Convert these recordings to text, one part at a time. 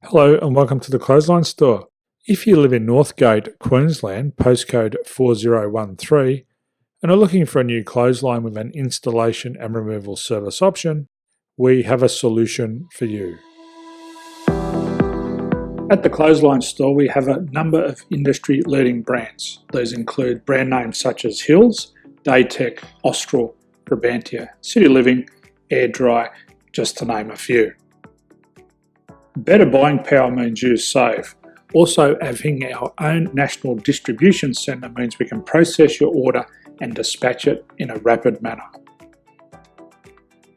Hello and welcome to the Clothesline Store. If you live in Northgate, Queensland, postcode 4013, and are looking for a new clothesline with an installation and removal service option, we have a solution for you. At the Clothesline Store, we have a number of industry-leading brands. These include brand names such as Hills, Daytech, Austral, Brabantia, City Living, Air Dry, just to name a few. Better buying power means you save. Also, having our own national distribution centre means we can process your order and dispatch it in a rapid manner.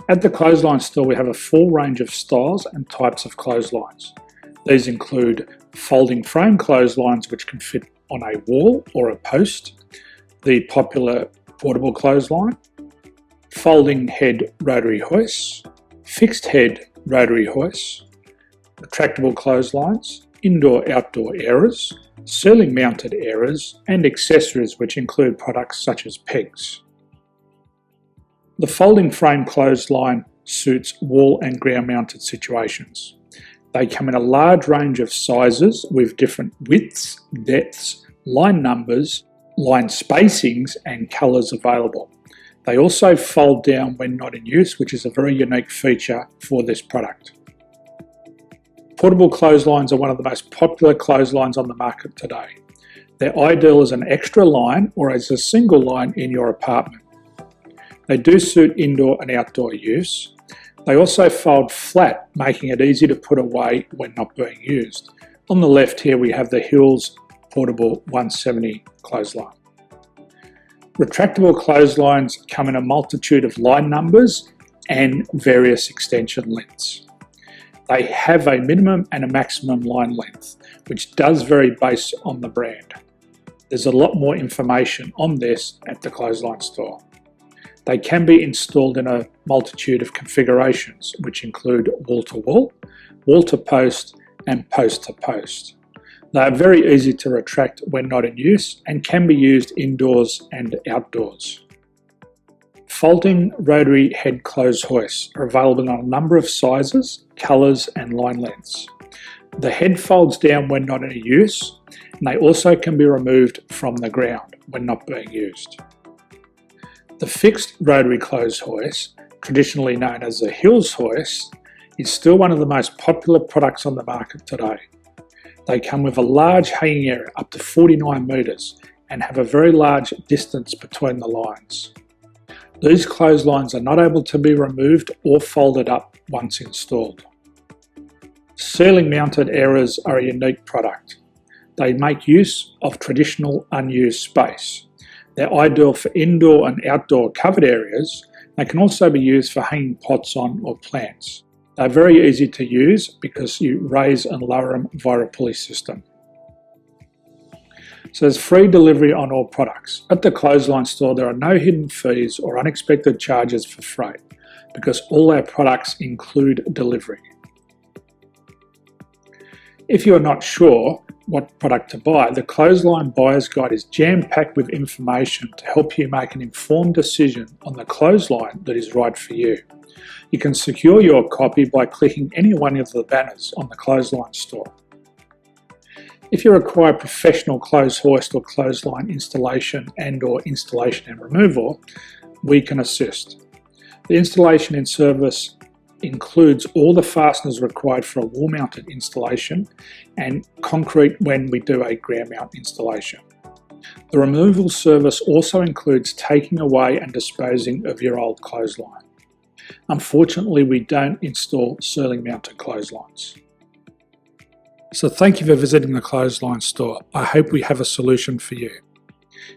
At the Clothesline Store, we have a full range of styles and types of clotheslines. These include folding frame clotheslines which can fit on a wall or a post, the popular portable clothesline, folding head rotary hoists, fixed head rotary hoists, retractable clotheslines, indoor-outdoor airers, ceiling-mounted airers, and accessories which include products such as pegs. The folding frame clothesline suits wall and ground-mounted situations. They come in a large range of sizes with different widths, depths, line numbers, line spacings, and colours available. They also fold down when not in use, which is a very unique feature for this product. Portable clotheslines are one of the most popular clotheslines on the market today. They're ideal as an extra line or as a single line in your apartment. They do suit indoor and outdoor use. They also fold flat, making it easy to put away when not being used. On the left here we have the Hills Portable 170 clothesline. Retractable clotheslines come in a multitude of line numbers and various extension lengths. They have a minimum and a maximum line length, which does vary based on the brand. There's a lot more information on this at the Clothesline Store. They can be installed in a multitude of configurations, which include wall-to-wall, wall-to-post, and post-to-post. They are very easy to retract when not in use and can be used indoors and outdoors. Folding rotary head clothes hoists are available in a number of sizes, colours and line lengths. The head folds down when not in use, and they also can be removed from the ground when not being used. The fixed rotary clothes hoist, traditionally known as the Hills hoist, is still one of the most popular products on the market today. They come with a large hanging area up to 49 metres and have a very large distance between the lines. These clotheslines are not able to be removed or folded up once installed. Ceiling mounted airers are a unique product. They make use of traditional unused space. They're ideal for indoor and outdoor covered areas. They can also be used for hanging pots on or plants. They're very easy to use because you raise and lower them via a pulley system. So there's free delivery on all products. At the Clothesline Store, there are no hidden fees or unexpected charges for freight because all our products include delivery. If you're not sure what product to buy, the Clothesline Buyer's Guide is jam-packed with information to help you make an informed decision on the clothesline that is right for you. You can secure your copy by clicking any one of the banners on the Clothesline Store. If you require professional clothes hoist or clothesline installation and/or installation and removal, we can assist. The installation and service includes all the fasteners required for a wall-mounted installation and concrete when we do a ground mount installation. The removal service also includes taking away and disposing of your old clothesline. Unfortunately, we don't install ceiling-mounted clotheslines. So thank you for visiting the Clothesline Store. I hope we have a solution for you.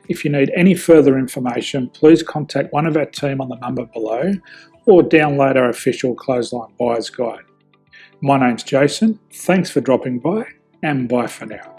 If you need any further information, please contact one of our team on the number below or download our official Clothesline Buyer's Guide. My name's Jason. Thanks for dropping by and bye for now.